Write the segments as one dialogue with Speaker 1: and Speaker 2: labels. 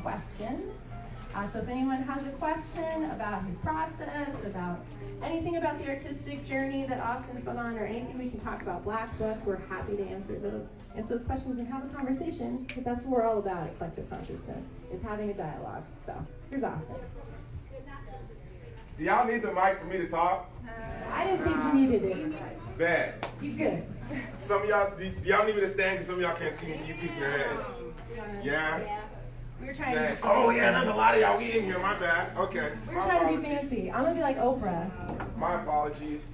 Speaker 1: questions. So if anyone has a question about his process, about anything about the artistic journey that Austin's been on, or anything we can talk about Black Book, we're happy to answer those questions and have a conversation, because that's what we're all about at Collective Consciousness, is having a dialogue. So here's Austin.
Speaker 2: Do y'all need the mic for me to talk?
Speaker 1: I didn't think you needed it.
Speaker 2: Bad.
Speaker 1: He's good.
Speaker 2: Some of y'all, do y'all need me to stand because some of y'all can't see me, so you peek your head. Yeah?
Speaker 1: We were trying to be
Speaker 2: Oh yeah, there's a lot of y'all in here, my bad. Okay.
Speaker 1: We were trying to be fancy. I'm gonna be like Oprah.
Speaker 2: My apologies.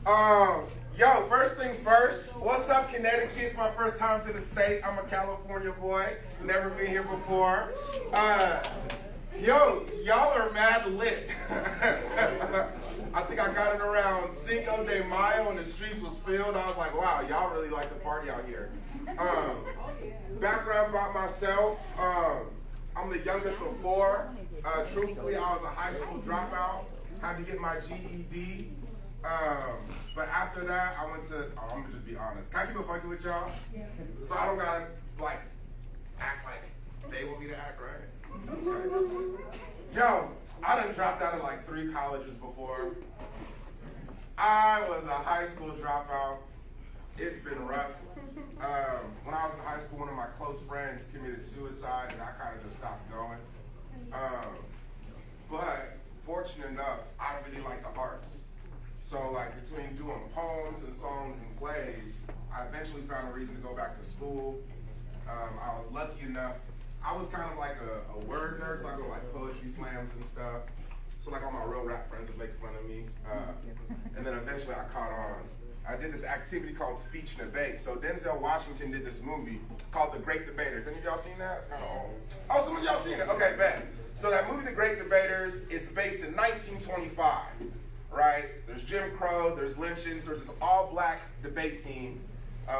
Speaker 2: Yo, first things first. What's up, Connecticut? It's my first time to the state. I'm a California boy. Never been here before. Yo, y'all are mad lit. I think I got it around Cinco de Mayo and the streets was filled. I was like, wow, y'all really like to party out here. Background about myself. I'm the youngest of four. Truthfully, I was a high school dropout. Had to get my GED. But after that, I went to, I'm gonna just be honest. Can I keep it funky with y'all? Yeah. So I don't gotta, like, act like they want me to act right. Okay. Yo, I done dropped out of like 3 colleges before. I was a high school dropout. It's been rough. When I was in high school, one of my close friends committed suicide, and I kind of just stopped going. But fortunate enough, I really like the arts. So like between doing poems and songs and plays, I eventually found a reason to go back to school. I was lucky enough. I was kind of like a word nerd, so I go to like poetry slams and stuff. So like all my real rap friends would make fun of me. And then eventually I caught on. I did this activity called Speech and Debate. So Denzel Washington did this movie called The Great Debaters. Any of y'all seen that? It's kind of old. Oh, some of y'all seen it. Okay, bet. So that movie, The Great Debaters, it's based in 1925, right? There's Jim Crow, there's lynchings, there's this all-black debate team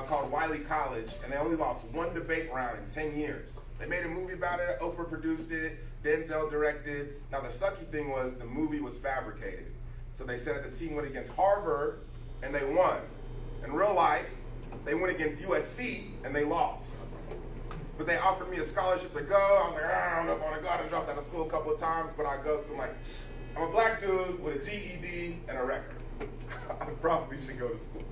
Speaker 2: called Wiley College, and they only lost 1 debate round in 10 years. They made a movie about it, Oprah produced it, Denzel directed. Now the sucky thing was the movie was fabricated. So they said that the team went against Harvard, and they won. In real life, they went against USC, and they lost. But they offered me a scholarship to go. I was like, I don't know if I want to go. I done dropped out of school a couple of times, but I go because I'm like, I'm a black dude with a GED and a record. I probably should go to school.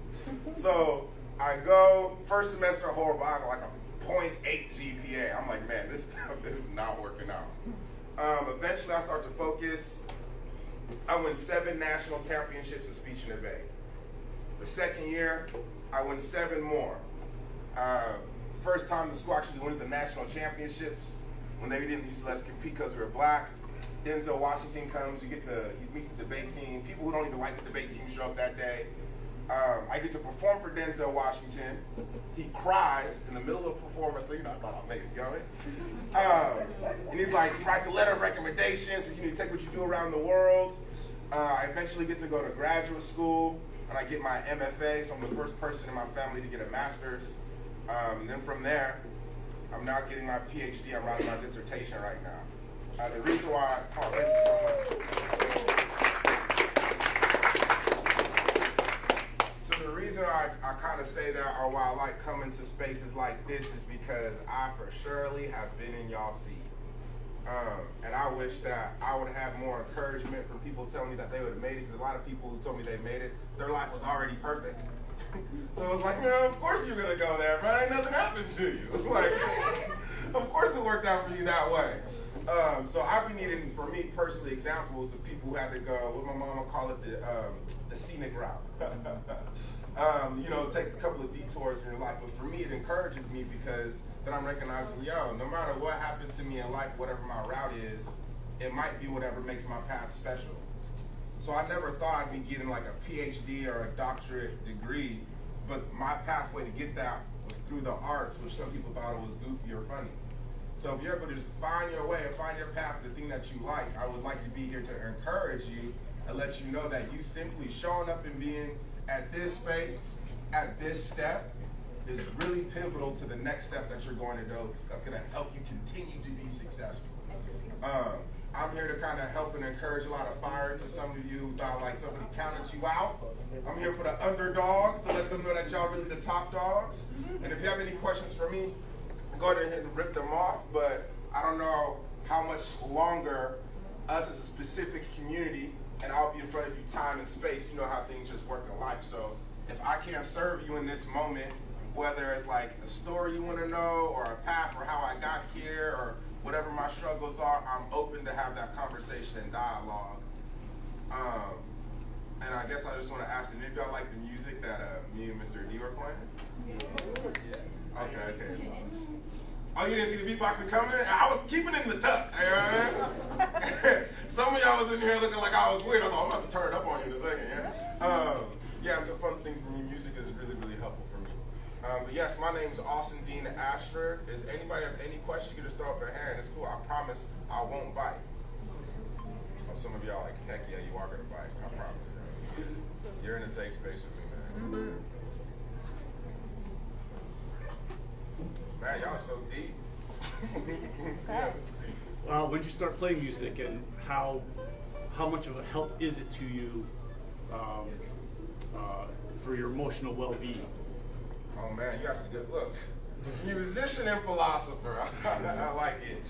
Speaker 2: So I go, first semester horrible. I got like a 0.8 GPA. I'm like, man, this stuff is not working out. Eventually, I start to focus. I won 7 national championships in speech and debate. The second year, I won 7 more. First time the school actually wins the national championships when they didn't used to let us compete because we were black. Denzel Washington comes, he meets the debate team. People who don't even like the debate team show up that day. I get to perform for Denzel Washington. He cries in the middle of a performance, so I thought I'll make it, you know what I mean? And he's like, he writes a letter of recommendation, says you need to take what you do around the world. I eventually get to go to graduate school, and I get my MFA, so I'm the first person in my family to get a master's. Then from there, I'm now getting my PhD. I'm writing my dissertation right now. The reason why, thank you so much. So the reason I kind of say that, or why I like coming to spaces like this, is because I for surely have been in y'all's seat. And I wish that I would have more encouragement from people telling me that they would have made it, because a lot of people who told me they made it, their life was already perfect. So it was like, man, of course you're gonna go there, man. Ain't nothing happened to you. Like, of course it worked out for you that way. So I've been needing, for me personally, examples of people who had to go, what my mom would call it, the scenic route. Take a couple of detours in your life. But for me, it encourages me because then I'm recognizing, no matter what happened to me in life, whatever my route is, it might be whatever makes my path special. So I never thought I'd be getting like a PhD or a doctorate degree, but my pathway to get that was through the arts, which some people thought it was goofy or funny. So if you're able to just find your way and find your path, the thing that you like, I would like to be here to encourage you and let you know that you simply showing up and being at this space, at this step, is really pivotal to the next step that you're going to do that's going to help you continue to be successful. I'm here to kind of help and encourage a lot of fire to some of you who thought like somebody counted you out. I'm here for the underdogs to let them know that y'all really the top dogs. And if you have any questions for me, go ahead and rip them off. But I don't know how much longer us as a specific community, and I'll be in front of you time and space, you know how things just work in life. So if I can't serve you in this moment, whether it's like a story you want to know or a path or how I got here or whatever my struggles are, I'm open to have that conversation and dialogue. And I guess I just want to ask, did y'all like the music that me and Mr. D were playing? Yeah. Okay. Oh, you didn't see the beatboxing coming? I was keeping it in the tuck. You know what I mean? Some of y'all was in here looking like I was weird. I was like, I'm about to turn it up on you in a second. Yeah, it's a fun thing for me. Music is really, really helpful for me. But yes, my name is Austin Dean Ashford. Does anybody have any questions? You can just throw up your hand. It's cool. I promise I won't bite. Some of y'all like, heck yeah, you are going to bite. I promise. You're in a safe space with me, man. Man, y'all are so deep. Yeah.
Speaker 3: When did you start playing music, and how much of a help is it to you for your emotional well-being?
Speaker 2: Oh man, you asked a good look. Musician and philosopher. I like it.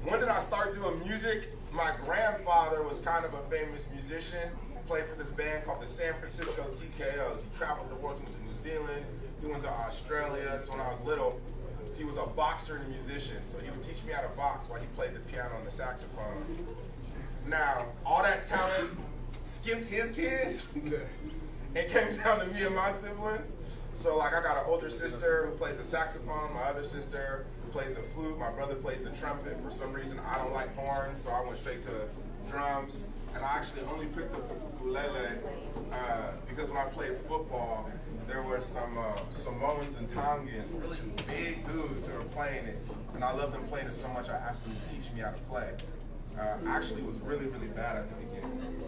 Speaker 2: When did I start doing music? My grandfather was kind of a famous musician. He played for this band called the San Francisco TKOs. He traveled the world. He went to New Zealand. He went to Australia. So when I was little, he was a boxer and a musician. So he would teach me how to box while he played the piano and the saxophone. Now, all that talent skipped his kids and came down to me and my siblings. So like I got an older sister who plays the saxophone, my other sister plays the flute, my brother plays the trumpet. For some reason I don't like horns, so I went straight to drums. And I actually only picked up the ukulele because when I played football, there were some Samoans and Tongans, really big dudes who were playing it. And I loved them playing it so much I asked them to teach me how to play. I actually was really, really bad at the beginning.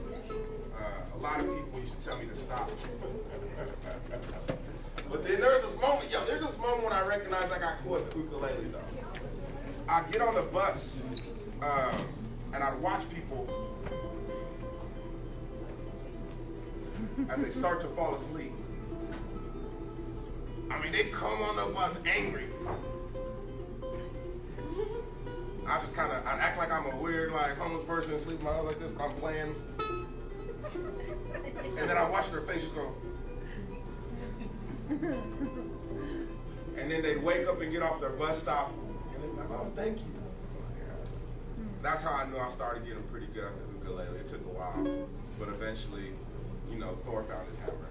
Speaker 2: A lot of people used to tell me to stop. But then there's this moment when I recognized I got cool at the ukulele though. I'd get on the bus and I'd watch people as they start to fall asleep. I mean, they come on the bus angry. I'd act like I'm a weird, like, homeless person sleeping my house like this, but I'm playing. And then I watch their faces go. And then they'd wake up and get off their bus stop, and they'd be like, oh, thank you. Yeah. That's how I knew I started getting pretty good at the ukulele. It took a while, but eventually, Thor found his hammer.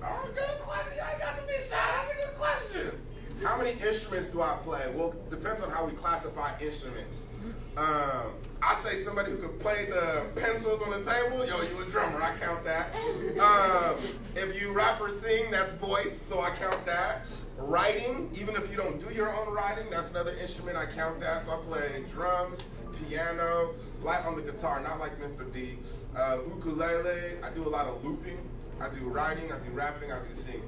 Speaker 2: Oh, good question. You ain't got to be shy. That's a good question. How many instruments do I play? Well, it depends on how we classify instruments. I say somebody who could play the pencils on the table, you a drummer, I count that. If you rap or sing, that's voice, so I count that. Writing, even if you don't do your own writing, that's another instrument, I count that. So I play drums, piano, light on the guitar, not like Mr. D. Ukulele, I do a lot of looping. I do writing, I do rapping, I do singing.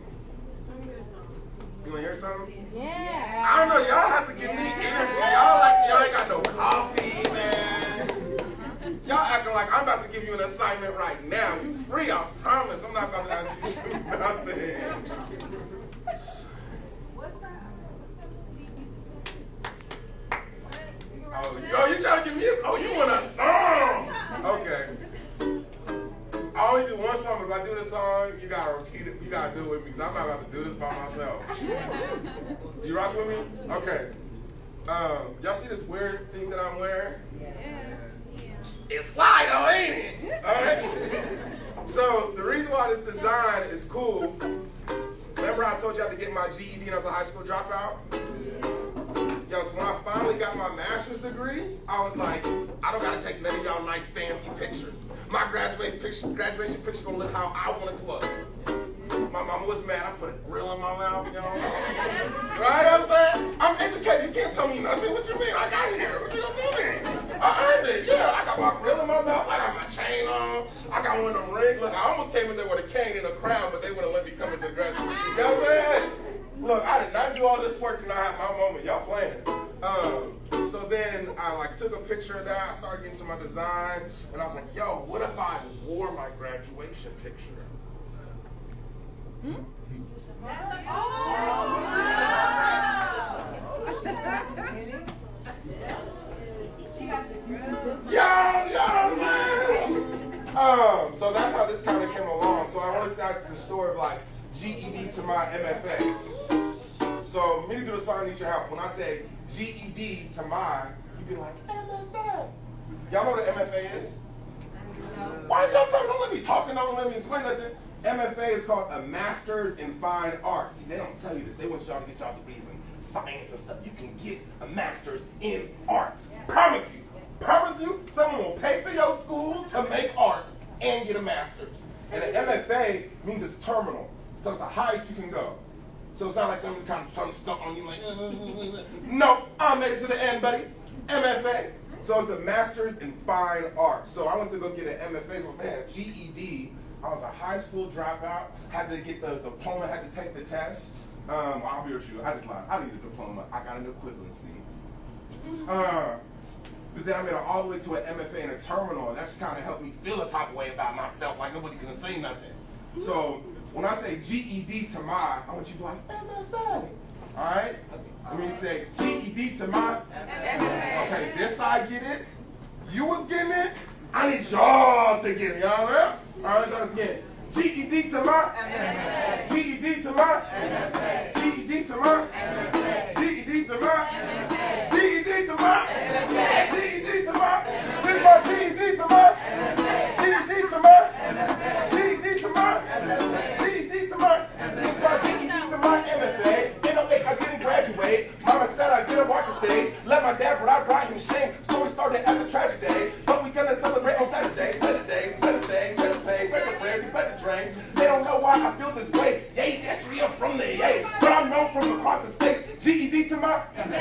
Speaker 2: You want to hear something?
Speaker 4: Yeah.
Speaker 2: I don't know, y'all have to give me energy. Y'all ain't got no coffee, man. Y'all acting like I'm about to give you an assignment right now. You free, I promise. I'm not about to ask you to do nothing.
Speaker 4: What's that?
Speaker 2: Oh, you trying to give me you want a song? Okay. I only do one song, but if I do this song, you gotta repeat it. You gotta do it with me, because I'm not about to do this by myself. You rock with me? Okay. Y'all see this weird thing that I'm wearing?
Speaker 4: Yeah.
Speaker 2: It's fly though, ain't it? Alright? So, the reason why this design is cool, remember I told you I had to get my GED and I was a high school dropout? Yo, so when I finally got my master's degree, I was like, I don't gotta take none of y'all nice fancy pictures. My graduation picture gonna look how I want it to look. My mama was mad, I put a grill in my mouth, y'all. Right, I'm saying? I'm educated, you can't tell me nothing. What you mean? I got here, what you gonna mean? I earned it, yeah. I got my grill in my mouth, I got my chain on, I got one of them rings. Look, I almost came in there with a cane and a crown, but they wouldn't let me come into the graduation. You know what I'm saying? Look, I did not do all this work till I had my moment. Y'all playing. So then I took a picture of that. I started getting to my design, and I was like, "Yo, what if I wore my graduation picture?" Y'all know. So that's how this kind of came along. So I always ask the story of like GED to my MFA. So me to do the song needs your help. When I say GED to my, you'd be like, MFA. Y'all know what an MFA is? Why don't y'all talk? Don't let me talk and don't let me explain nothing. MFA is called a Master's in Fine Arts. See, they don't tell you this. They want y'all to get y'all degrees in science and stuff. You can get a Master's in Arts. Promise you. Promise you, someone will pay for your school to make art and get a Master's. And an MFA means it's terminal. So it's the highest you can go. So it's not like someone kind of trying to stump on you like, no, I made it to the end, buddy. MFA. So it's a Master's in Fine Arts. So I went to go get an MFA. So man, GED, I was a high school dropout, had to get the diploma, had to take the test. I'll be with you, I just lied. I need a diploma. I got an equivalency. But then I made it all the way to an MFA in a terminal, and that just kind of helped me feel a type of way about myself, like nobody can say nothing. So when I say GED to my, I want you to be like, MFA. All right? When you say GED to my, okay, this side get it, you was getting it, I need y'all to get it, y'all right? All right, y'all get it. GED to my, GED to my, GED to my, GED to my, GED to my, GED to my, this is my GED to my, GED to my, GED to my, GED to my, this is my GED to my MFA. In 08, I didn't graduate. Mama said I didn't walk the stage. Let my dad, but I brought him shame. Story started as a tragic day, but we gonna celebrate on Saturday. Better days, better things, better pay, better friends, better drinks. They don't know why I feel this way. Yay, history, I'm from the yay. But I'm known from across the states. GED to my from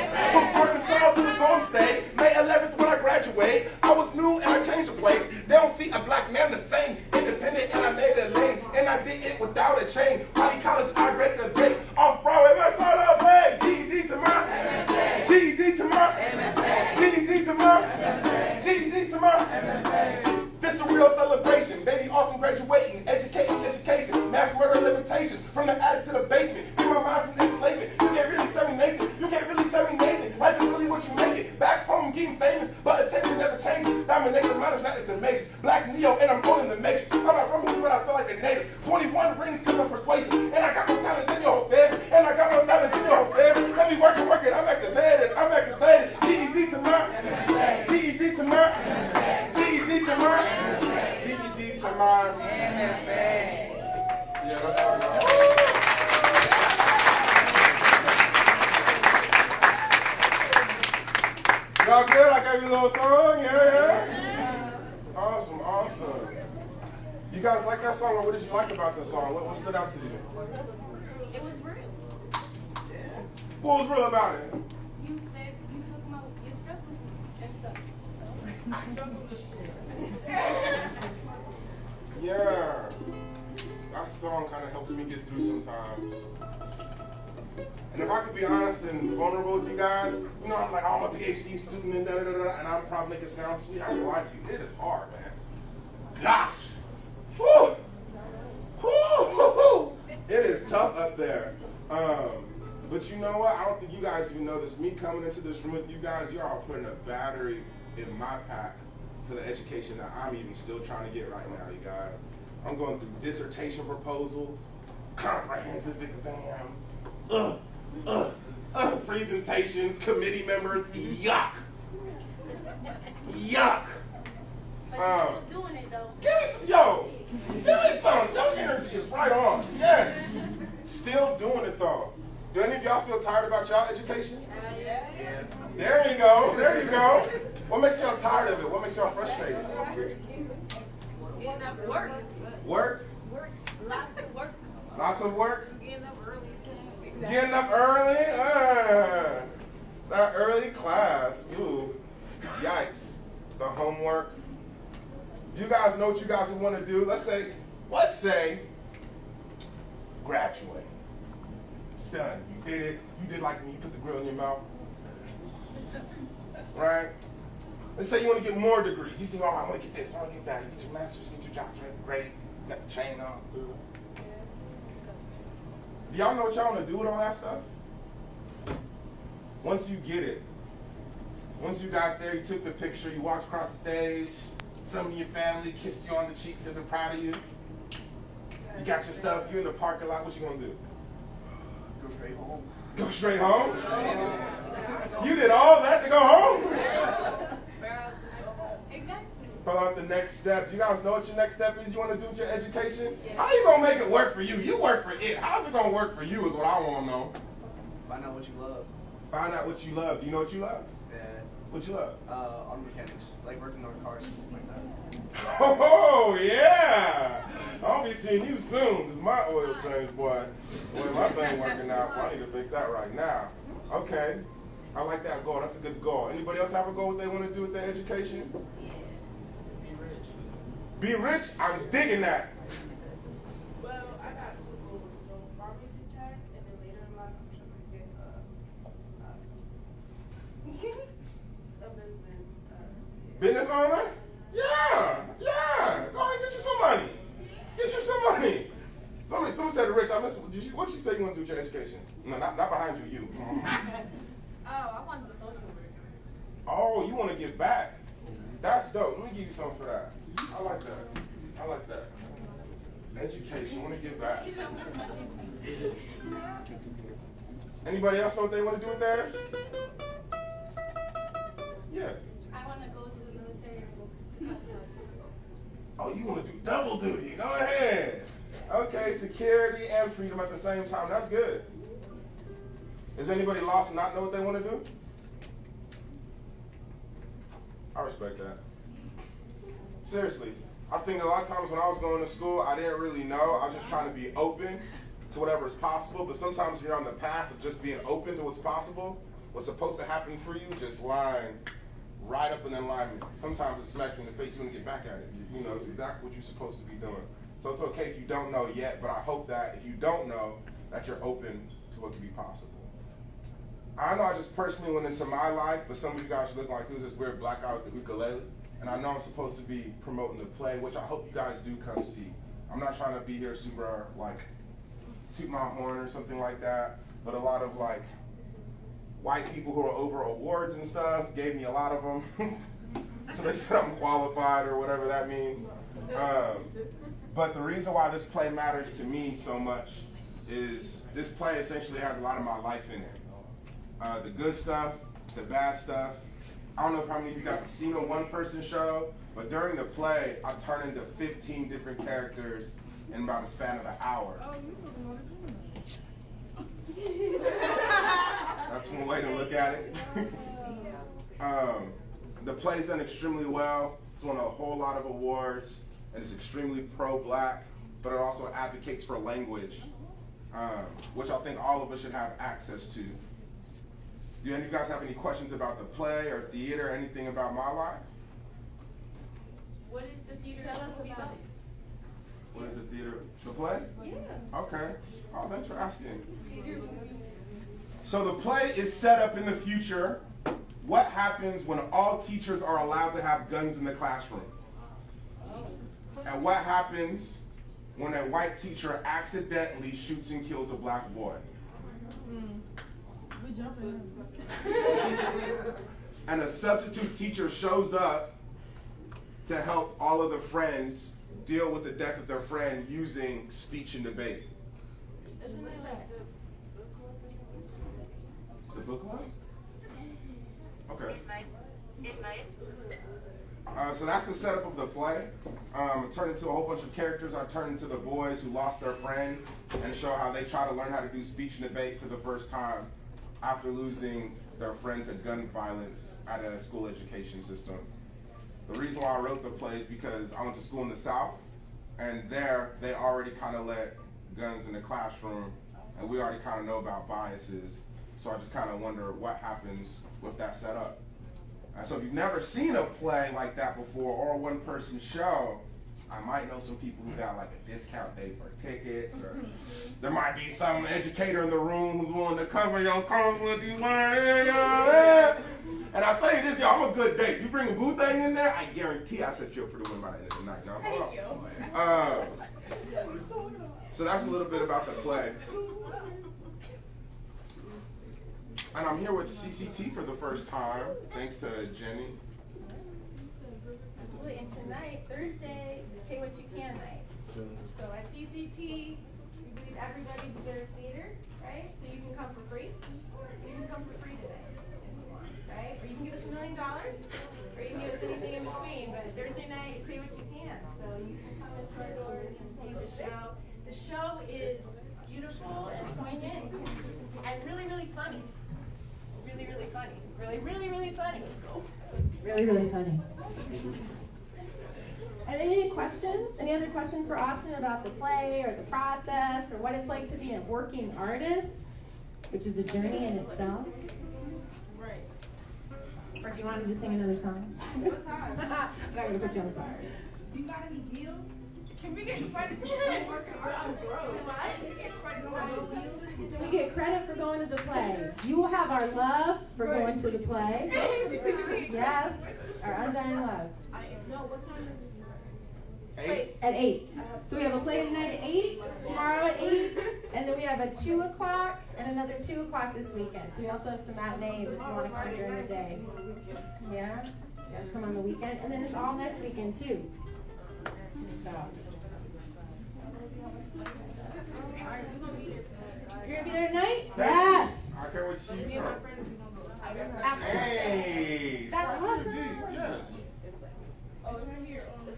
Speaker 2: Arkansas to the Golden State. May 11th when I graduate, I was new and I changed the place. They don't see a black man the same. Independent and I made a lane. And I did it without a chain. Poly College, I read the debate. Off Broadway, my son up play. GED to my GED to my GED to my GED to my. This is a real celebration. Baby Austin graduating, education, mass murder limitations. From the attic to the basement, free my mind from enslavement. You can't really tell me Nathan, you can't really tell me Nathan. Life is really what you make it. Back home getting famous, but attention never changes. Domination, mine is not as the matrix. Black Neo, and I'm owning the matrix. I'm not from here, but I feel like a native. 21 rings cause I'm persuasive. And I got no talent in your whole fed. And I got no talent in your whole fed. Let me work it. I'm activated. GED to my GED to my GED to my GED to my MFA. Yeah, that's right. Y'all good? I gave you a little song? Yeah. Awesome. You guys like that song, or what did you like about the song? What stood out to you?
Speaker 4: It was real.
Speaker 2: What was real about it?
Speaker 4: You said you took my your struggles and stuff.
Speaker 2: Yeah. That song kind of helps me get through sometimes. And if I could be honest and vulnerable with you guys, you know, I'm like, I'm a PhD student and da-da-da-da, and I'm probably make it sound sweet. I ain't gonna lie to you, it is hard, man. Gosh. Whew. Whew. It is tough up there. But you know what? I don't think you guys even know this. Me coming into this room with you guys, you're all putting a battery in my pack for the education that I'm even still trying to get right now, you guys. I'm going through dissertation proposals, comprehensive exams, presentations, committee members, yuck.
Speaker 4: But you're still doing it though.
Speaker 2: Give me some. Your energy is right on. Yes. Still doing it though. Do any of y'all feel tired about y'all education?
Speaker 4: Yeah.
Speaker 2: There you go. What makes y'all tired of it? What makes y'all frustrated?
Speaker 4: Getting up work.
Speaker 2: Work?
Speaker 4: Lots of work.
Speaker 2: Lots of work?
Speaker 4: Getting up early.
Speaker 2: Getting up early? That early class. Ooh. Yikes. The homework. Do you guys know what you guys would want to do? Let's say, graduate. It's done. You did it. You did like me. You put the grill in your mouth. Right? Let's say you want to get more degrees. You say, oh, I want to get this, I want to get that. You get your master's, you get your job, great. You got the chain on. Do y'all know what y'all want to do with all that stuff? once you get it, once you got there, you took the picture, you walked across the stage, some of your family kissed you on the cheek, said they're proud of you. You got your stuff, you're in the parking lot, what you gonna do?
Speaker 3: Go straight home.
Speaker 2: Go straight home? You did all that to go home?
Speaker 4: Exactly.
Speaker 2: Fill out the next step. Do you guys know what your next step is you want to do with your education? How you going to make it work for you? You work for it. How's it going to work for you is what I want to know.
Speaker 5: Find out what you love.
Speaker 2: Find out what you love. Do you know what you love?
Speaker 5: Yeah.
Speaker 2: What you love?
Speaker 5: Auto mechanics. Like working on cars and stuff like that.
Speaker 2: Oh, yeah. I'll be seeing you soon. This is my oil change, boy. Boy, my thing working out. Well, I need to fix that right now. Okay. I like that goal. That's a good goal. Anybody else have a goal what they want to do with their education?
Speaker 5: Be rich.
Speaker 2: Be rich? I'm digging that.
Speaker 6: Well, I got 2 goals. So pharmacy tech, and then later in life, I'm trying to get a business.
Speaker 2: Business owner? Yeah. Go ahead and get you some money. Get you some money. Someone said, Rich, I missed, what you say you want to do with your education? No, not behind you, you.
Speaker 4: Oh, I want to be social worker.
Speaker 2: Oh, you want to give back? That's dope. Let me give you something for that. I like that. Education, want to give back. Anybody else know what they want to do with theirs? Yeah.
Speaker 4: I want to go to the military and go to college.
Speaker 2: Oh, you want to do double duty. Go ahead. Okay, security and freedom at the same time. That's good. Is anybody lost and not know what they want to do? I respect that. Seriously. I think a lot of times when I was going to school, I didn't really know. I was just trying to be open to whatever is possible. But sometimes when you're on the path of just being open to what's possible, what's supposed to happen for you just line right up in alignment. Sometimes it smacks you in the face, you want to get back at it. You know, it's exactly what you're supposed to be doing. So it's okay if you don't know yet, but I hope that if you don't know, that you're open to what could be possible. I know I just personally went into my life, but some of you guys look like who's this weird black guy with the ukulele. And I know I'm supposed to be promoting the play, which I hope you guys do come see. I'm not trying to be here super, like, toot my horn or something like that, but a lot of, like, white people who are over awards and stuff gave me a lot of them. So they said I'm qualified or whatever that means. But the reason why this play matters to me so much is this play essentially has a lot of my life in it. The good stuff, the bad stuff. I don't know how many of you guys have seen a one-person show, but during the play, I turned into 15 different characters in about a span of an hour. That's one way to look at it. The play's done extremely well. It's won a whole lot of awards, and it's extremely pro-black, but it also advocates for language, which I think all of us should have access to. Do any of you guys have any questions about the play or theater or anything about my life?
Speaker 4: What is the theater?
Speaker 1: Tell us about it.
Speaker 2: What is the theater? The play?
Speaker 4: Yeah.
Speaker 2: Okay. Oh, thanks for asking. So the play is set up in the future. What happens when all teachers are allowed to have guns in the classroom? And what happens when a white teacher accidentally shoots and kills a black boy? And a substitute teacher shows up to help all of the friends deal with the death of their friend using speech and debate.
Speaker 4: Isn't it like
Speaker 2: The book club? Okay.
Speaker 4: it might?
Speaker 2: So that's the setup of the play. It turned into a whole bunch of characters. I turned into the boys who lost their friend and show how they try to learn how to do speech and debate for the first time after losing their friends at gun violence at a school education system. The reason why I wrote the play is because I went to school in the South, and there they already kind of let guns in the classroom, and we already kind of know about biases. So I just kind of wonder what happens with that setup. So if you've never seen a play like that before or a one-person show, I might know some people who got like a discount date for tickets, or there might be some educator in the room who's willing to cover your costs with you. And I tell you this, y'all, I'm a good date. You bring a boo thing in there, I guarantee I set you up for the win by the end of the night, y'all. So that's a little bit about the play. And I'm here with CCT for the first time, thanks to Jenny.
Speaker 1: Absolutely. And tonight, Thursday, is Pay What You Can night. So at CCT, we believe everybody deserves theater, right? So you can come for free. You can come for free today if you want, right? Or you can give us $1 million, or you can give us anything in between. But Thursday night is Pay What You Can. So you can come into our doors and see the show. The show is beautiful and poignant and really, really funny. Really, really funny. Really, really, really funny. Really, really funny. And any questions? Any other questions for Austin about the play or the process or what it's like to be a working artist, which is a journey in itself?
Speaker 6: Right.
Speaker 1: Or do you want him to sing another song?
Speaker 6: What's hard?
Speaker 1: I'm not going to put you on the spot.
Speaker 6: You got any deals? Can we get credit for working art? I'm broke.
Speaker 1: What?
Speaker 6: Can we get credit for any deals?
Speaker 1: We get credit for going to the play. You will have our love for going to the play. Yes, our undying love.
Speaker 6: No, what time is this?
Speaker 2: 8?
Speaker 1: At 8. So we have a play tonight at 8, tomorrow at 8, and then we have a 2 o'clock and another 2 o'clock this weekend. So we also have some matinees if you want to come during the day. Yeah? You gotta come on the weekend. And then it's all next weekend too. So. You're gonna be there tonight? Yes!
Speaker 2: I can't wait to see you come.
Speaker 1: Absolutely.
Speaker 2: Hey!
Speaker 1: That's awesome.
Speaker 2: Yes.
Speaker 6: Oh, it's right here on the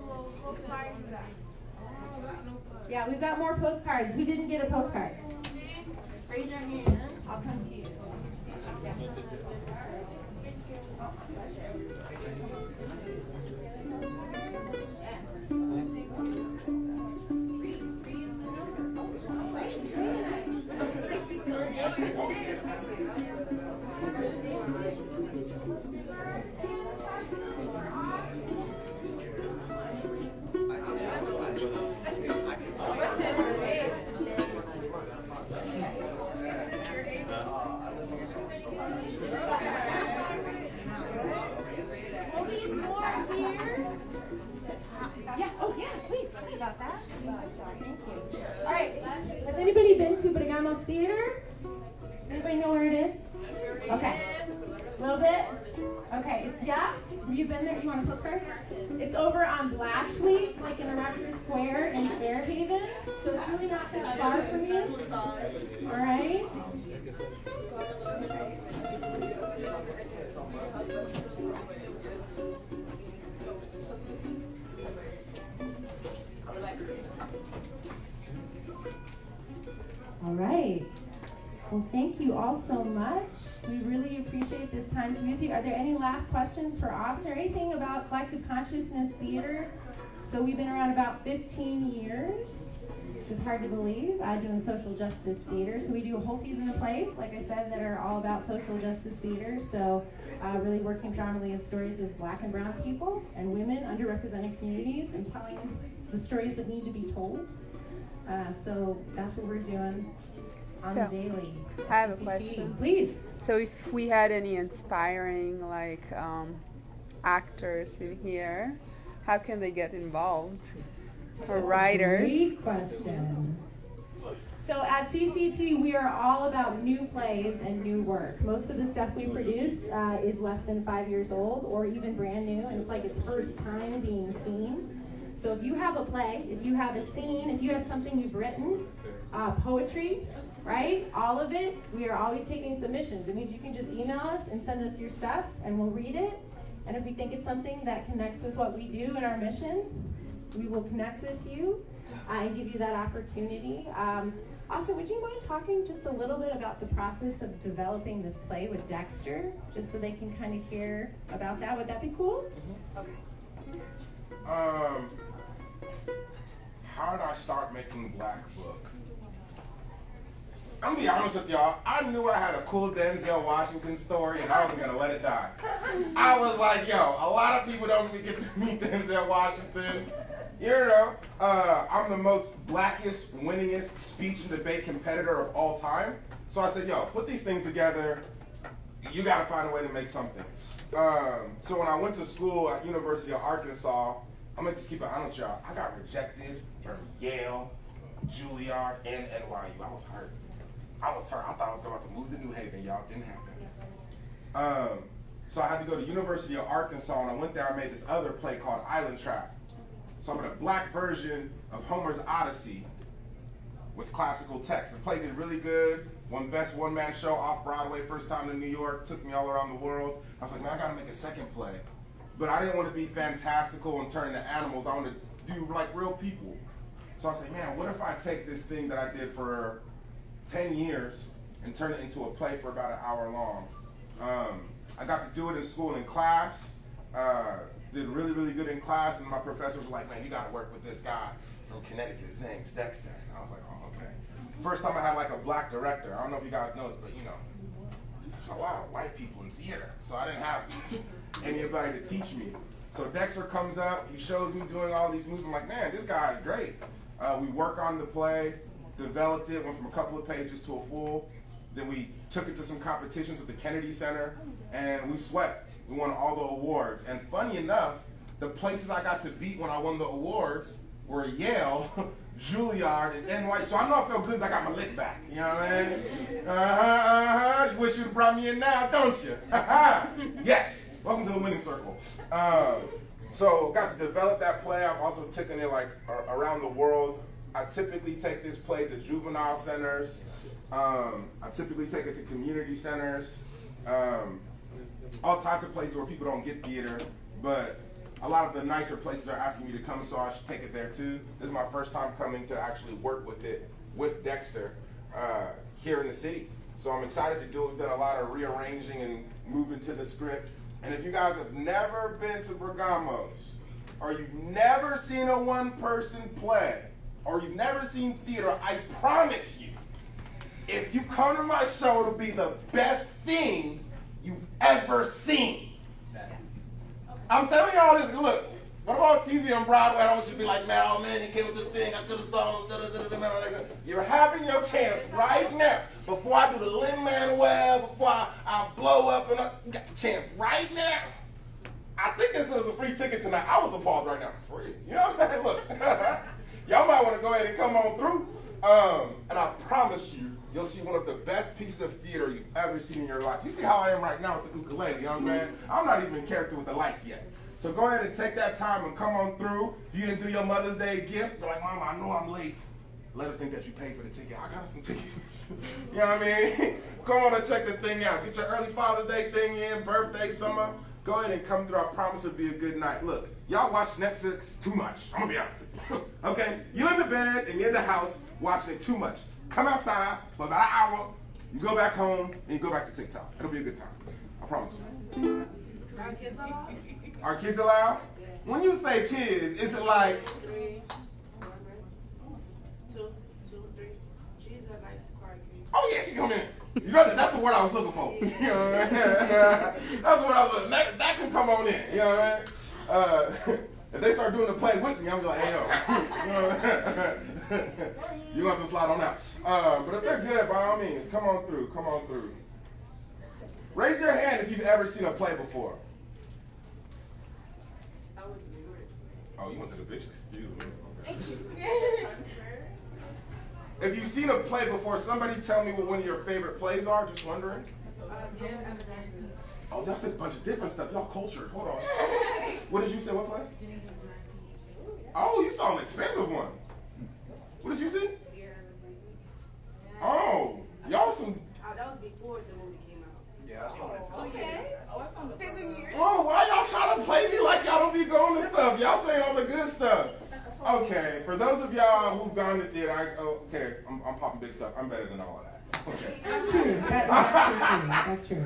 Speaker 6: little flyer you got.
Speaker 1: Yeah, we've got more postcards. Who didn't get a postcard? Raise your hand. I'll come to you. Yes. Yeah, oh yeah, please. Sorry about that. Thank you. All right, has anybody been to Brigamos Theater? Anybody know where it is? Okay. A little bit? Okay, yeah? You've been there? You want a postcard? It's over on Blashley, like in Erector Square in Fairhaven. So it's really not that far from you. All right? All right. Well, thank you all so much. We really appreciate this time to be with you. Are there any last questions for Austin or anything about Collective Consciousness Theater? So we've been around about 15 years, which is hard to believe, doing social justice theater. So we do a whole season of plays, like I said, that are all about social justice theater. So really working predominantly of stories of Black and brown people and women, underrepresented communities, and telling the stories that need to be told. So that's what we're doing on the daily.
Speaker 7: I have a
Speaker 1: CCT.
Speaker 7: question.
Speaker 1: Please.
Speaker 7: So if we had any inspiring actors in here, how can they get involved? Or writers?
Speaker 1: Great question. So at CCT, we are all about new plays and new work. Most of the stuff we produce is less than 5 years old or even brand new, and it's like its first time being seen. So if you have a play, if you have a scene, if you have something you've written, poetry, right? All of it, we are always taking submissions. It means you can just email us and send us your stuff, and we'll read it. And if we think it's something that connects with what we do and our mission, we will connect with you and give you that opportunity. Also, would you mind talking just a little bit about the process of developing this play with Dexter, just so they can kind of hear about that? Would that be cool? Okay.
Speaker 2: How did I start making Black Book? I'm gonna be honest with y'all. I knew I had a cool Denzel Washington story, and I wasn't gonna let it die. I was like, yo, a lot of people don't get to meet Denzel Washington. You know, I'm the most blackest, winningest speech and debate competitor of all time. So I said, yo, put these things together. You gotta find a way to make something. So when I went to school at University of Arkansas, I'm gonna just keep it honest with y'all. I got rejected from Yale, Juilliard, and NYU. I was hurt. I was hurt. I thought I was about to move to New Haven, y'all. Didn't happen. So I had to go to University of Arkansas, and I went there. I made this other play called Island Trap. So I'm in a black version of Homer's Odyssey with classical text. The play did really good. Won best one-man show off Broadway, first time in New York. Took me all around the world. I was like, man, I gotta make a second play. But I didn't want to be fantastical and turn into animals. I wanted to do like real people. So I was like, man, what if I take this thing that I did for 10 years and turn it into a play for about an hour long? I got to do it in school and in class. Did really, really good in class, and my professors were like, man, you gotta work with this guy from Connecticut. His name's Dexter. And I was like, oh, okay. First time I had like a black director. I don't know if you guys know this, but you know, there's a lot of white people in theater. So I didn't have anybody to teach me. So Dexter comes up, he shows me doing all these moves. I'm like, man, this guy is great. We work on the play, developed it, went from a couple of pages to a full. Then we took it to some competitions with the Kennedy Center, and we swept. We won all the awards. And funny enough, the places I got to beat when I won the awards were Yale, Juilliard, and NYU. So I know I felt good as I got my lick back. You know what I mean? You wish you'd brought me in now, don't you? Yes. Welcome to the winning circle. So got to develop that play. I've also taken it like around the world. I typically take this play to juvenile centers. I typically take it to community centers. All types of places where people don't get theater, but a lot of the nicer places are asking me to come, so I should take it there too. This is my first time coming to actually work with it, with Dexter, here in the city. So I'm excited to do it. We've done a lot of rearranging and moving to the script. And if you guys have never been to Bergamo's, or you've never seen a one-person play, or you've never seen theater, I promise you, if you come to my show, it'll be the best thing you've ever seen. I'm telling y'all this. Look, what about TV and Broadway? I don't want you to be like, man, oh man, he came to the thing, I could have sung, You're having your chance right now. Before I do the Lin-Manuel, before I blow up, and you got the chance right now. I think this is a free ticket tonight. I was appalled right now. Free. You know what I'm saying? Look, y'all might want to go ahead and come on through. And I promise you, you'll see one of the best pieces of theater you've ever seen in your life. You see how I am right now with the ukulele, you know what I'm saying? I'm not even in character with the lights yet. So go ahead and take that time and come on through. If you didn't do your Mother's Day gift, you're like, Mama, I know I'm late. Let her think that you paid for the ticket. I got some tickets. You know what I mean? Come on and check the thing out. Get your early Father's Day thing in, birthday, summer. Go ahead and come through. I promise it'll be a good night. Look, y'all watch Netflix too much. I'm going to be honest with you. Okay? You're in the bed and you're in the house watching it too much. Come outside for about an hour. You go back home and you go back to TikTok. It'll be a good time. I promise you.
Speaker 6: Our kids allowed?
Speaker 2: Are kids allowed? When you say kids, is it like...
Speaker 6: 3, 2, 3. She's a nice quiet kid.
Speaker 2: Oh yeah, she come in. You know that's the word I was looking for. You know what I mean? That's what I was looking for. That can come on in. You know what I mean? If they start doing the play with me, I'm gonna be like, hey yo. You know what I mean? You have to slide on out. But if they're good, by all means, come on through. Come on through. Raise your hand if you've ever seen a play before.
Speaker 6: I went to New York.
Speaker 2: Oh, you went to the bitch. Excuse me. Okay.
Speaker 6: Times Square.
Speaker 2: If you've seen a play before, somebody tell me what one of your favorite plays are. Just wondering.
Speaker 6: Jen and the Dancing.
Speaker 2: Oh, y'all said a bunch of different stuff. Y'all cultured. Hold on. What did you say? What play? Oh, you saw an expensive one. What did you see? Oh, y'all some.
Speaker 6: That was before the movie came out.
Speaker 5: Yeah, I seen one.
Speaker 6: Okay. Oh, that's on the
Speaker 2: Oh, why y'all trying to play me like y'all don't be going to stuff? Y'all saying all the good stuff. Okay, for those of y'all who've gone to theater, I'm popping big stuff. I'm better than all of that. Okay.
Speaker 1: That's true. That's true.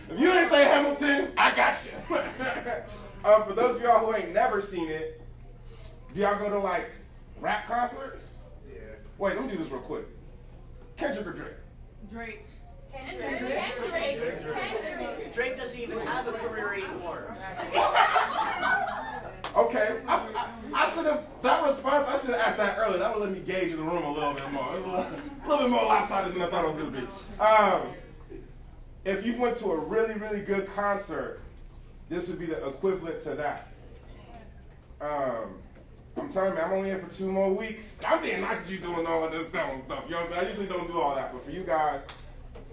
Speaker 2: If you ain't say Hamilton, I got you. For those of y'all who ain't never seen it, do y'all go to like rap concerts?
Speaker 5: Yeah.
Speaker 2: Wait, let me do this real quick. Kendrick or Drake?
Speaker 6: Drake.
Speaker 5: Drake doesn't even have a career anymore.
Speaker 2: Okay, I should have, that response, I should have asked that earlier. That would let me gauge the room a little bit more. It was a little bit more lopsided than I thought it was going to be. If you went to a really, really good concert, this would be the equivalent to that. I'm telling you, man, I'm only here for 2 more weeks. I'm being nice to you doing all of this dumb stuff. You know what I'm saying? I usually don't do all that, but for you guys,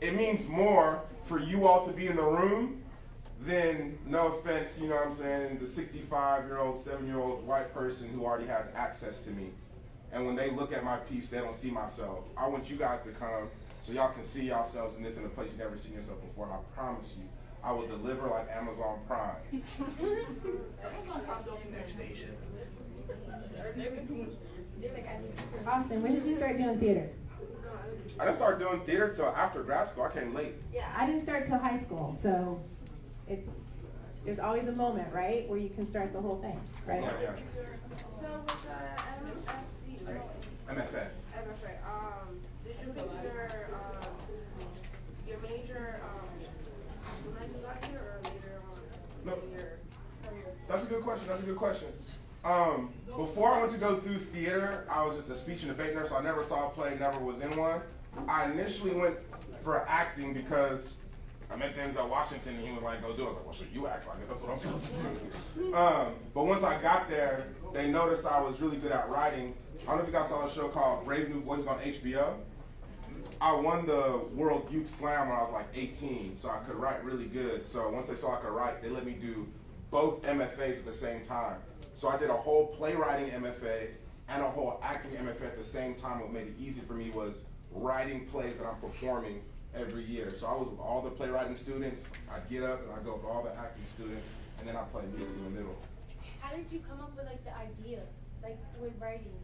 Speaker 2: it means more for you all to be in the room than, no offense, you know what I'm saying, the 65-year-old, 7-year-old white person who already has access to me. And when they look at my piece, they don't see myself. I want you guys to come so y'all can see yourselves in this in a place you've never seen yourself before. And I promise you, I will deliver like Amazon Prime.
Speaker 5: Amazon Prime don't do next station.
Speaker 1: Austin, when did you start doing theater?
Speaker 2: I didn't start doing theater till after grad school. I came late.
Speaker 1: Yeah, I didn't start till high school, so there's always a moment, right, where you can start the whole thing, right?
Speaker 2: Yeah.
Speaker 6: So with the MFT, right?
Speaker 2: MFA.
Speaker 6: MFA, did you pick your major when you got here or later on
Speaker 2: No.
Speaker 6: in your career?
Speaker 2: That's a good question. Before I went to go through theater, I was just a speech and debate nurse. So I never saw a play, never was in one. I initially went for acting because I met Denzel Washington and he was like, go do it. I was like, well, should you act like it? That's what I'm supposed to do. But once I got there, they noticed I was really good at writing. I don't know if you guys saw a show called Brave New Voices on HBO. I won the World Youth Slam when I was like 18, so I could write really good. So once they saw I could write, they let me do both MFAs at the same time. So I did a whole playwriting MFA and a whole acting MFA at the same time. What made it easy for me was writing plays that I'm performing every year. So I was with all the playwriting students. I'd get up and I'd go with all the acting students, and then I play music in the middle.
Speaker 4: How did you come up with like the idea, like with writing?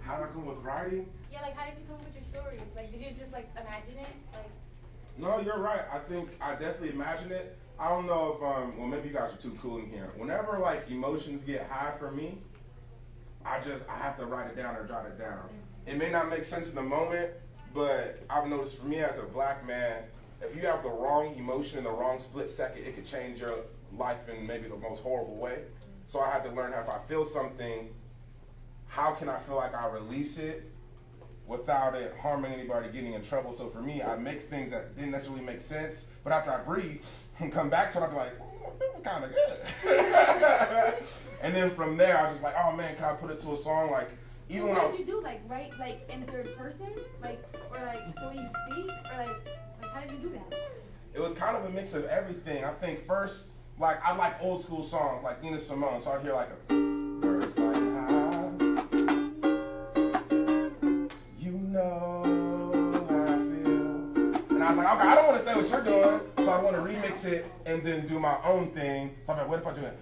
Speaker 2: How did I come with writing?
Speaker 4: Yeah, like how did you come up with your stories? Like did you just like imagine it? Like
Speaker 2: No, you're right. I think I definitely imagine it. I don't know if, well, maybe you guys are too cool in here. Whenever like emotions get high for me, I have to write it down or jot it down. It may not make sense in the moment, but I've noticed for me as a black man, if you have the wrong emotion in the wrong split second, it could change your life in maybe the most horrible way. So I had to learn how if I feel something, how can I feel like I release it without it harming anybody, getting in trouble. So for me, I make things that didn't necessarily make sense, but after I breathe and come back to it, I'll be like, that was kind of good. And then from there, I was just like, oh man, can I put it to a song? Like, even when I
Speaker 4: what
Speaker 2: was...
Speaker 4: did you do? Like write like in third person? Like or like the way you speak? Or like how did you do that?
Speaker 2: It was kind of a mix of everything. I think first, like, I like old school songs, like Nina Simone, so I'd hear like a birds fly high, you know how I feel. And I was like, okay, I don't want to say what you're doing, so I want to remix it and then do my own thing. So I'm like, what if I do it?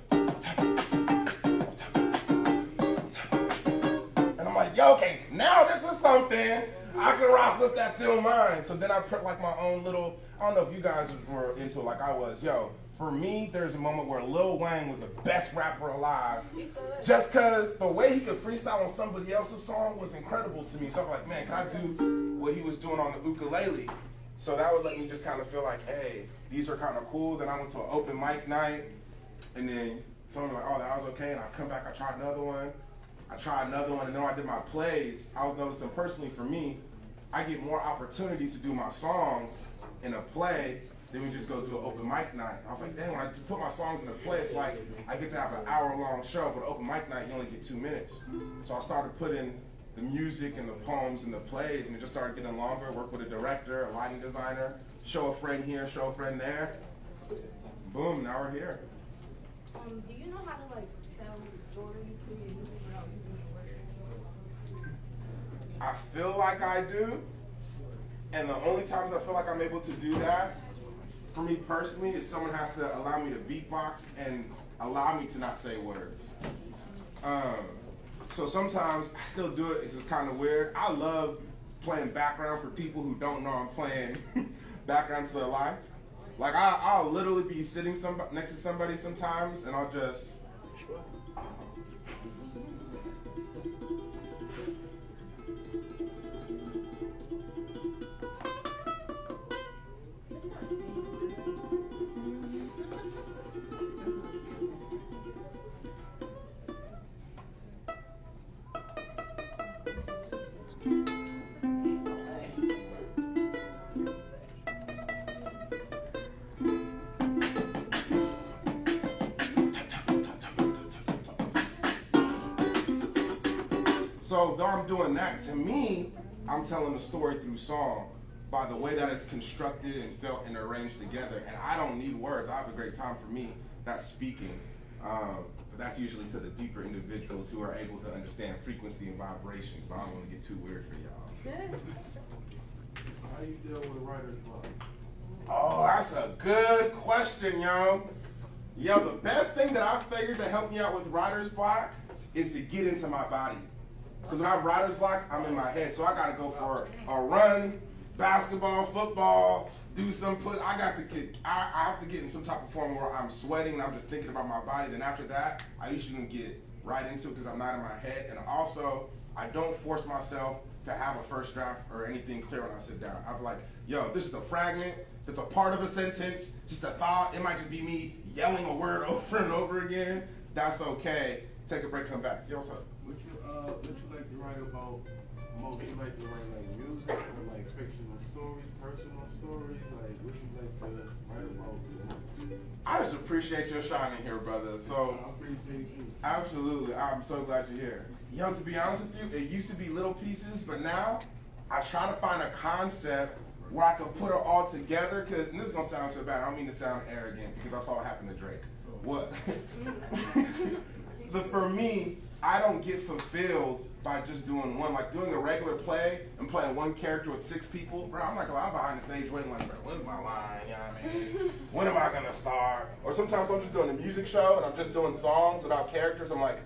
Speaker 2: And I'm like, yo, okay, now this is something I can rock with that feel mine. So then I put like my own little, I don't know if you guys were into it like I was. Yo, for me, there's a moment where Lil Wayne was the best rapper alive. Just because the way he could freestyle on somebody else's song was incredible to me. So I'm like, man, can I do what he was doing on the ukulele? So that would let me just kind of feel like, hey, these are kind of cool. Then I went to an open mic night, and then someone was like, oh, that was okay. And I come back, I tried another one. And then when I did my plays, I was noticing personally for me, I get more opportunities to do my songs in a play than we just go to an open mic night. I was like, dang, when I put my songs in a play, it's like I get to have an hour-long show, but open mic night, you only get 2 minutes. So I started putting the music and the poems and the plays, and it just started getting longer, work with a director, a lighting designer, show a friend here, show a friend there. Boom, now we're here.
Speaker 4: Do you know how to like tell stories through your music without using your words?
Speaker 2: I feel like I do, and the only times I feel like I'm able to do that, for me personally, is someone has to allow me to beatbox and allow me to not say words. So sometimes I still do it, it's just kind of weird. I love playing background for people who don't know I'm playing background to their life. Like I'll literally be sitting next to somebody sometimes, and I'll just... So though I'm doing that, to me, I'm telling the story through song by the way that it's constructed and felt and arranged together. And I don't need words. I have a great time. For me, that's speaking. But that's usually to the deeper individuals who are able to understand frequency and vibrations. But I don't want to get too weird for y'all.
Speaker 1: Good.
Speaker 8: How do you deal with writer's block?
Speaker 2: Oh, that's a good question, yo. Yo, the best thing that I figured to help me out with writer's block is to get into my body. Because when I have writer's block, I'm in my head. So I got to go for a run, basketball, football, do some I have to get in some type of form where I'm sweating and I'm just thinking about my body. Then after that, I usually can get right into it because I'm not in my head. And also, I don't force myself to have a first draft or anything clear when I sit down. I'm like, yo, this is a fragment. If it's a part of a sentence, just a thought. It might just be me yelling a word over and over again. That's okay. Take a break, come back. Yo, what's up?
Speaker 8: What you like to write about most? You like to write like music or like fictional stories, personal stories? Like what you like to write about the most?
Speaker 2: I just appreciate your shining here, brother. So
Speaker 8: I appreciate you.
Speaker 2: absolutely, I'm so glad you're here. Yo, to be honest with you, it used to be little pieces, but now I try to find a concept where I can put it all together. Cause and this is gonna sound so bad. I don't mean to sound arrogant because I saw what happened to Drake. What? For me, I don't get fulfilled by just doing one. Like doing a regular play and playing one character with 6 people, bro. I'm like, I'm behind the stage waiting, like, bro, what's my line? You know what I mean? When am I gonna start? Or sometimes I'm just doing a music show and I'm just doing songs without characters. I'm like,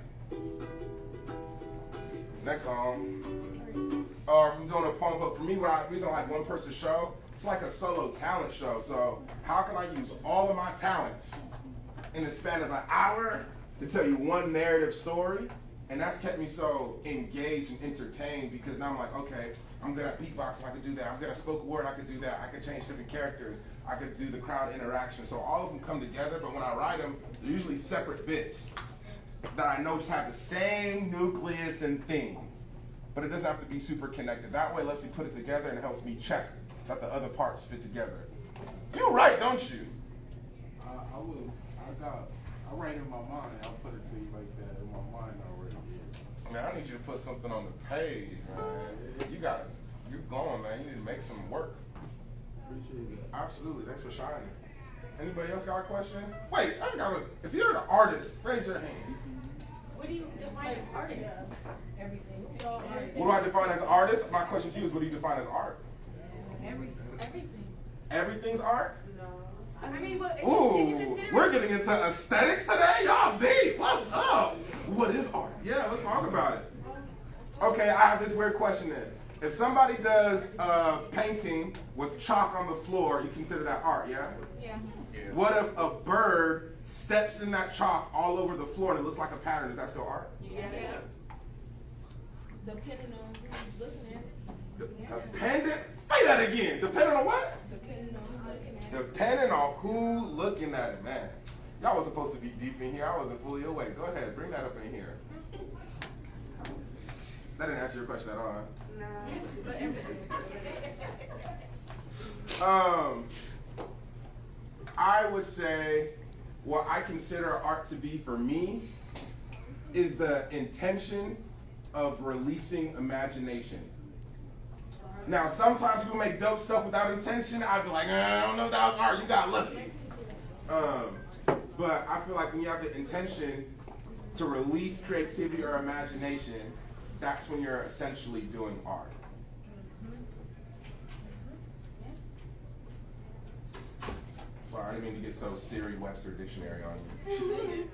Speaker 2: next song. Or if I'm doing a poem, but for me, the reason I like one person show, it's like a solo talent show. So how can I use all of my talents in the span of an hour to tell you one narrative story? And that's kept me so engaged and entertained because now I'm like, okay, I'm good at beatboxing, I could do that. I'm good at spoken word, I could do that. I could change different characters. I could do the crowd interaction. So all of them come together, but when I write them, they're usually separate bits that I know just have the same nucleus and theme. But it doesn't have to be super connected. That way it lets me put it together and it helps me check that the other parts fit together. You're right, don't you?
Speaker 8: I write in my mind. I'll put it to you like that in my mind already.
Speaker 2: Man, I need you to put something on the page, man. You're going, man. You need to make some work.
Speaker 8: Appreciate it.
Speaker 2: Absolutely. Thanks for shining. Anybody else got a question? Wait, if you're an artist, raise your hand.
Speaker 4: What do you define as artist?
Speaker 6: Everything. So
Speaker 2: What do I define as artist? My question to you is, what do you define as art?
Speaker 4: Everything.
Speaker 2: Everything's art?
Speaker 4: I mean, what, if
Speaker 2: Ooh,
Speaker 4: you consider
Speaker 2: we're getting into aesthetics today? Y'all deep. What's up? What is art? Yeah, let's talk about it. Okay, I have this weird question then. If somebody does painting with chalk on the floor, you consider that art, yeah?
Speaker 4: Yeah.
Speaker 2: What if a bird steps in that chalk all over the floor and it looks like a pattern? Is that still art?
Speaker 4: Yeah. Depending on who's looking at it.
Speaker 2: Dependent? Say that again. Depending on what?
Speaker 4: Depending on who's looking at it.
Speaker 2: Depending on who looking at it, man. Y'all was supposed to be deep in here. I wasn't fully awake. Go ahead, bring that up in here. That didn't answer your question at all, huh?
Speaker 6: no, but everything.
Speaker 2: I would say what I consider art to be for me is the intention of releasing imagination. Now, sometimes people make dope stuff without intention. I'd be like, I don't know if that was art. You got lucky. But I feel like when you have the intention to release creativity or imagination, that's when you're essentially doing art. Sorry, I didn't mean to get so Siri Webster dictionary on you.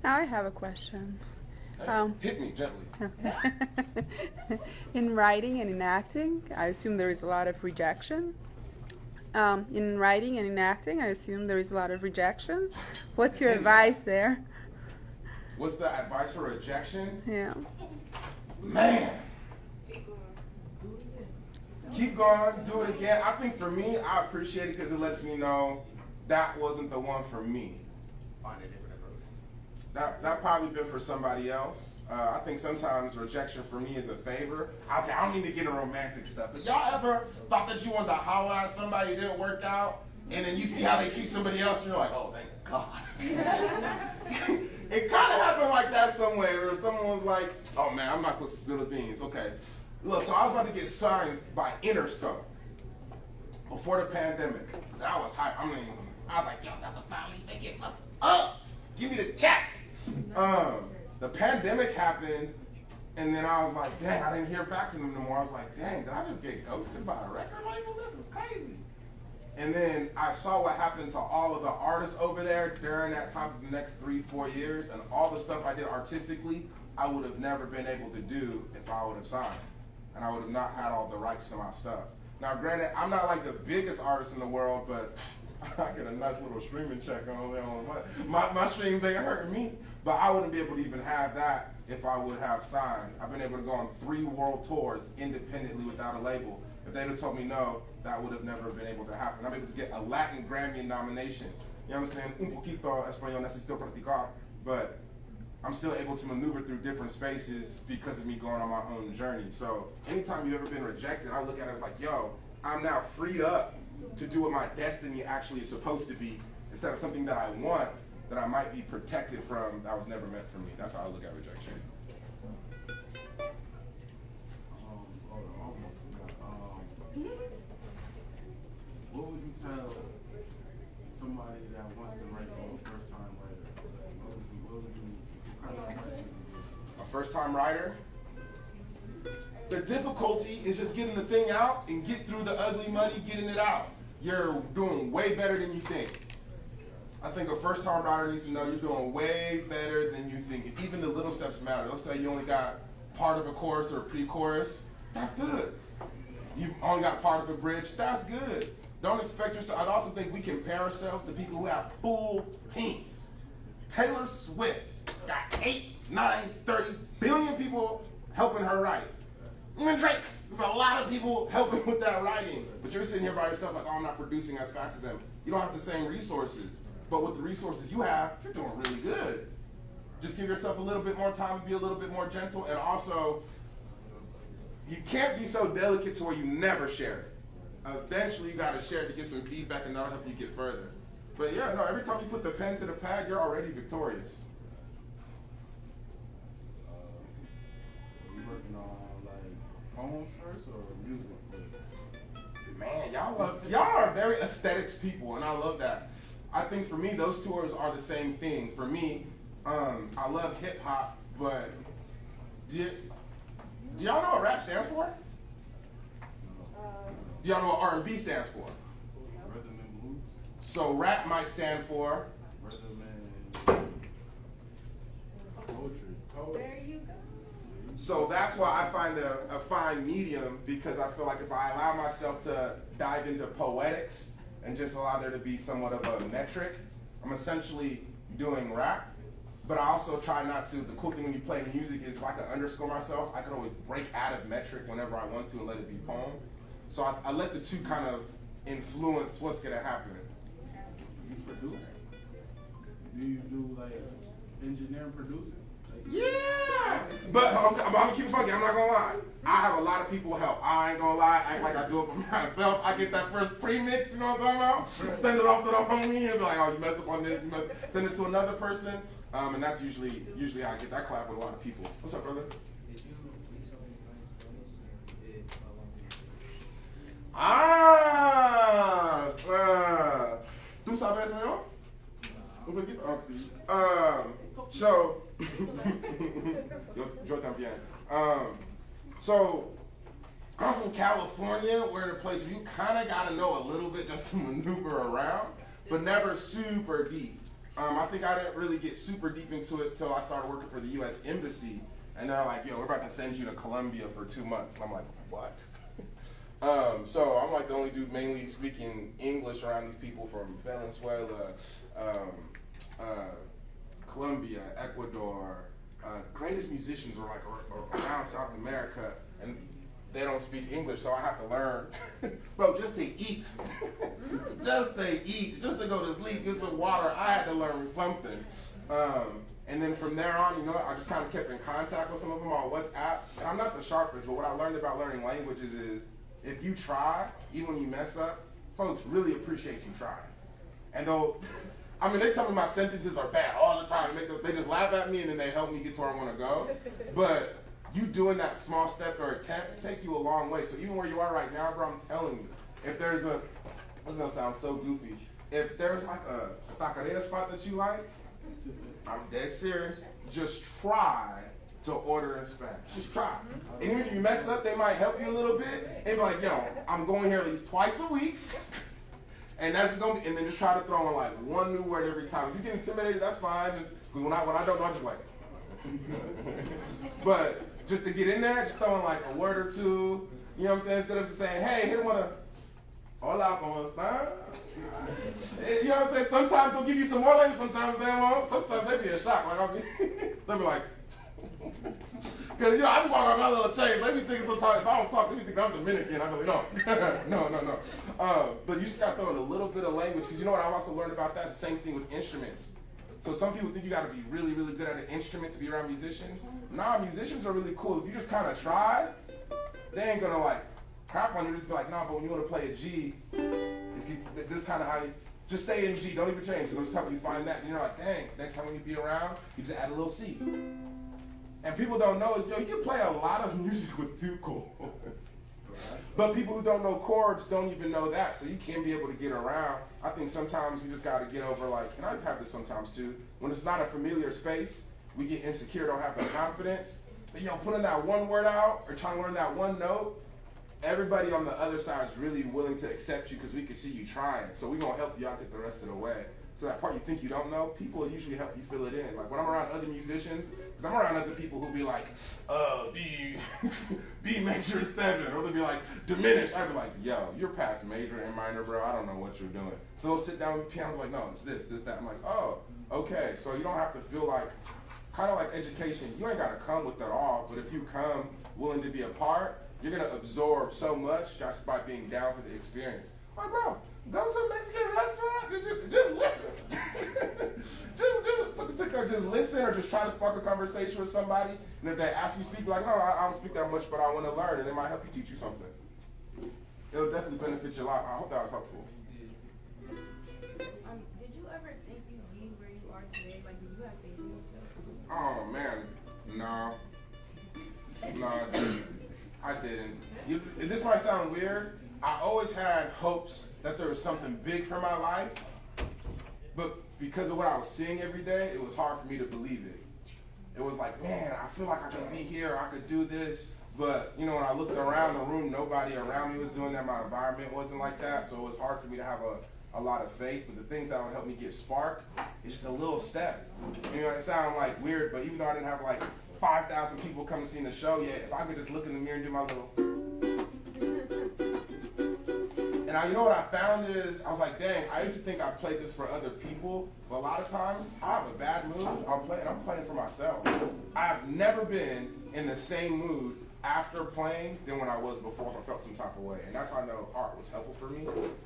Speaker 7: Now I have a question.
Speaker 2: Hit me gently.
Speaker 7: In writing and in acting, I assume there is a lot of rejection. In writing and in acting, I assume there is a lot of rejection. What's your advice there?
Speaker 2: What's the advice for rejection?
Speaker 7: Yeah.
Speaker 2: Man. Keep going, do it again. I think for me, I appreciate it because it lets me know that wasn't the one for me.
Speaker 5: Find a different approach.
Speaker 2: That probably been for somebody else. I think sometimes rejection for me is a favor. Okay, I don't need to get into romantic stuff, but y'all ever thought that you wanted to holler at somebody, it didn't work out, and then you see how they treat somebody else, and you're like, oh, thank God. It kind of happened like that somewhere, where someone was like, oh man, I'm not supposed to spill the beans. Okay. Look, so I was about to get signed by Interstone before the pandemic. I was hyped. I was like, yo, that's a finally make it up. Give me the check. The pandemic happened, and then I was like, dang, I didn't hear back from them no more. I was like, dang, did I just get ghosted by a record label? This is crazy. And then I saw what happened to all of the artists over there during that time of the next 3-4 years, and all the stuff I did artistically, I would have never been able to do if I would have signed. And I would have not had all the rights to my stuff. Now, granted, I'm not like the biggest artist in the world, but I get a nice little streaming check on there. My streams ain't hurting me, but I wouldn't be able to even have that if I would have signed. I've been able to go on 3 world tours independently without a label. If they'd have told me no, that would have never been able to happen. I'm able to get a Latin Grammy nomination. You know what I'm saying? Un poquito español necesito practicar, but I'm still able to maneuver through different spaces because of me going on my own journey. So anytime you've ever been rejected, I look at it as like, yo, I'm now freed up to do what my destiny actually is supposed to be, instead of something that I want that I might be protected from that was never meant for me. That's how I look at rejection.
Speaker 8: What would you tell somebody that wants to write for a first-time writer? What kind of advice would you give?
Speaker 2: A first-time writer? The difficulty is just getting the thing out and get through the ugly, muddy, getting it out. You're doing way better than you think. I think a first-time writer needs to know you're doing way better than you think. And even the little steps matter. Let's say you only got part of a chorus or a pre-chorus. That's good. You only got part of a bridge. That's good. Don't expect yourself. I also think we compare ourselves to people who have full teams. Taylor Swift got 8, 9, 30 billion people helping her write. Even Drake, there's a lot of people helping with that writing. But you're sitting here by yourself like, oh, I'm not producing as fast as them. You don't have the same resources. But with the resources you have, you're doing really good. Just give yourself a little bit more time to be a little bit more gentle. And also, you can't be so delicate to where you never share it. Eventually, you got to share it to get some feedback, and that'll help you get further. But yeah, no, every time you put the pen to the pad, you're already victorious.
Speaker 8: Are you working on like poems first or music first?
Speaker 2: Man, y'all are very aesthetics people, and I love that. I think for me, those two are the same thing. For me, I love hip hop, but do y'all know what rap stands for? Do y'all know what R&B stands for?
Speaker 8: Rhythm and blues.
Speaker 2: So rap might stand for
Speaker 8: Rhythm and poetry.
Speaker 4: There you go.
Speaker 2: So that's why I find a fine medium, because I feel like if I allow myself to dive into poetics and just allow there to be somewhat of a metric, I'm essentially doing rap. But I also try not to. The cool thing when you play music is if I can underscore myself, I can always break out of metric whenever I want to and let it be poem. So I let the two kind of influence what's going to happen.
Speaker 8: You produce? Do you do like engineering producing? Like,
Speaker 2: Yeah! But I'm going to keep it funky. I'm not going to lie. I have a lot of people help. I ain't going to lie. Act like I do it for myself. I get that first pre-mix, you know what I'm talking about? Send it off to the homie and be like, oh, you messed up on this. You messed. Send it to another person. And that's usually how I get that collab with a lot of people. What's up, brother?
Speaker 9: Did you recently learn Spanish or did
Speaker 2: ¿Tú sabes español? Un poquito. So, yo también. So, I'm from California. We're in a place where you kind of got to know a little bit just to maneuver around, but never super deep. I think I didn't really get super deep into it until I started working for the U.S. Embassy. And they're like, yo, we're about to send you to Colombia for 2 months. And I'm like, what? So I'm like the only dude mainly speaking English around these people from Venezuela, Colombia, Ecuador. Greatest musicians are like around South America, and they don't speak English, so I have to learn. Bro, just to eat. Just to eat. Just to go to sleep, get some water. I had to learn something. And then from there on, you know, I just kind of kept in contact with some of them on WhatsApp. And I'm not the sharpest, but what I learned about learning languages is if you try, even when you mess up, folks really appreciate you trying. And though I mean, they tell me my sentences are bad all the time. They just laugh at me and then they help me get to where I want to go. But you doing that small step or attempt take you a long way. So even where you are right now, bro, I'm telling you, if there's a, this is going to sound so goofy, if there's like a taqueria spot that you like, I'm dead serious, just try to order in Spanish. Just try. And even if you mess up, they might help you a little bit. And be like, yo, I'm going here at least twice a week. And that's just gonna be, and then just try to throw in like one new word every time. If you get intimidated, that's fine. Because when I don't know, I'm just like. But just to get in there, just throwing like a word or two. You know what I'm saying? Instead of just saying, hey, here wanna, hola, ¿cómo estás? You know what I'm saying? Sometimes they'll give you some more language, sometimes they won't. Sometimes they be in shock. Like they'll be like. Because, I'm walking around my little chains. They be thinking sometimes, if I don't talk, they be thinking I'm Dominican. I'm like, no. But you just got to throw in a little bit of language. Because you know what I've also learned about that? It's the same thing with instruments. So some people think you got to be really, really good at an instrument to be around musicians. Nah, musicians are really cool. If you just kind of try, they ain't going to, like, crap on you. Just be like, nah, but when you want to play a G, this kind of how you, just stay in G. Don't even change. It'll just help you find that. And you're like, dang, next time when you be around, you just add a little C. And people don't know is, you can play a lot of music with 2 chords. But people who don't know chords don't even know that, so you can be able to get around. I think sometimes we just got to get over, like, and I have this sometimes too, when it's not a familiar space, we get insecure, don't have the confidence. But putting that one word out or trying to learn that one note, everybody on the other side is really willing to accept you because we can see you trying. So we're going to help you out get the rest of the way. So that part you think you don't know, people will usually help you fill it in. Like when I'm around other musicians, because I'm around other people who'll be like, B major 7, or they'll be like, diminished. I'd be like, yo, you're past major and minor, bro. I don't know what you're doing. So they'll sit down with the piano, like, no, it's this, that. I'm like, oh, okay. So you don't have to feel like, kind of like education, you ain't got to come with it all, but if you come willing to be a part, you're going to absorb so much just by being down for the experience. Like, bro, go to a Mexican restaurant and just listen. just listen or just try to spark a conversation with somebody. And if they ask you to speak, like, no, I don't speak that much, but I want to learn, and they might help you teach you something. It'll definitely benefit your life. I hope that was helpful.
Speaker 4: Did you ever think you'd be where you are today? Like, did you have faith in yourself?
Speaker 2: Oh, man. No, I didn't. This might sound weird. I always had hopes that there was something big for my life, but because of what I was seeing every day, it was hard for me to believe it. It was like, man, I feel like I could be here, I could do this, but when I looked around the room, nobody around me was doing that. My environment wasn't like that, so it was hard for me to have a lot of faith. But the things that would help me get sparked is just a little step. It sounds like weird, but even though I didn't have like 5,000 people come and see the show yet, if I could just look in the mirror and do my little. And you know what I found is, I was like, dang, I used to think I played this for other people, but a lot of times I have a bad mood, I'm playing for myself. I've never been in the same mood after playing than when I was before if I felt some type of way. And that's how I know art was helpful for me,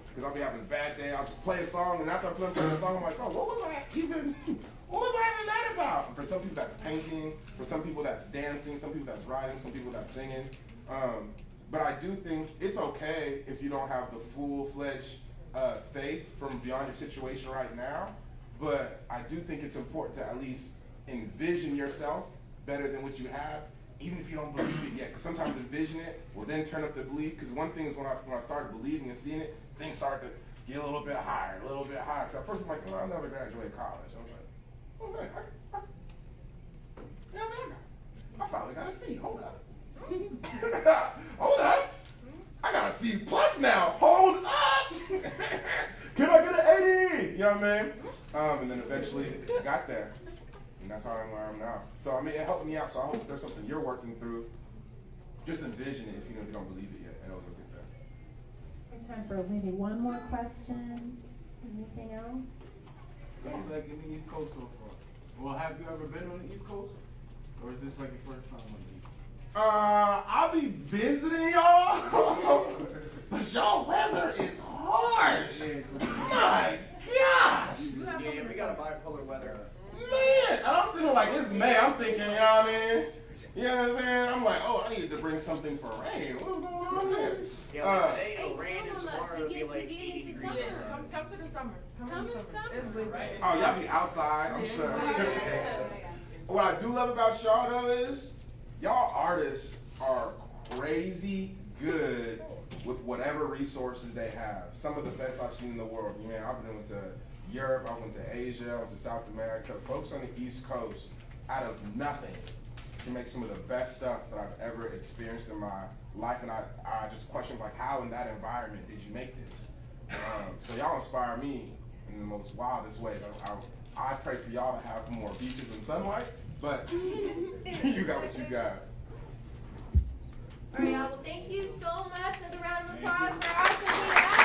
Speaker 2: because I'll be having a bad day, I'll just play a song, and after I play the song, I'm like, oh, what was I even that about? And for some people that's painting, for some people that's dancing, some people that's writing, some people that's singing. But I do think it's okay if you don't have the full-fledged faith from beyond your situation right now. But I do think it's important to at least envision yourself better than what you have, even if you don't believe it yet. Because sometimes envision it will then turn up the belief. Because one thing is when I started believing and seeing it, things started to get a little bit higher. Because at first it's like, I'll never graduate college. I was like, oh, man, I finally got a C. Hold up. Hold up. I got a C plus now. Hold up. Can I get an 80? You know what I mean? And then eventually got there. And that's how I'm where I am now. So, I mean, it helped me out. So I hope there's something you're working through. Just envision it if you don't believe it yet. And it'll get there.
Speaker 1: Time for maybe one more question. Anything else?
Speaker 8: What do you like in the East Coast so far? Well, have you ever been on the East Coast? Or is this like your first time on the East?
Speaker 2: I'll be visiting y'all, but y'all weather is harsh. My gosh.
Speaker 9: Yeah, we got a bipolar weather.
Speaker 2: Man, I'm sitting like it's May. I'm thinking, you know what I mean? You know what I'm saying? I'm like, oh, I needed to bring something for rain. What's going on there?
Speaker 5: Yeah, like today it'll
Speaker 4: Hey,
Speaker 5: rain and
Speaker 4: some of us,
Speaker 5: tomorrow
Speaker 4: we
Speaker 5: it'll be
Speaker 4: get-
Speaker 5: like
Speaker 4: we get
Speaker 5: 80
Speaker 4: into
Speaker 5: degrees
Speaker 4: summer.
Speaker 5: outside.
Speaker 6: Come to the summer.
Speaker 4: Come
Speaker 6: to
Speaker 4: in
Speaker 6: the
Speaker 4: summer.
Speaker 6: It's way better.
Speaker 2: Oh, y'all be outside, I'm sure. What I do love about y'all though is y'all artists are crazy good with whatever resources they have. Some of the best I've seen in the world. You know, I've been to Europe, I went to Asia, I went to South America. Folks on the East Coast, out of nothing, can make some of the best stuff that I've ever experienced in my life. And I just question, like, how in that environment did you make this? So y'all inspire me in the most wildest ways. I pray for y'all to have more beaches and sunlight, but you got what you got.
Speaker 1: All right, y'all. Well, thank you so much. Another round of applause for Austin Dean Ashford.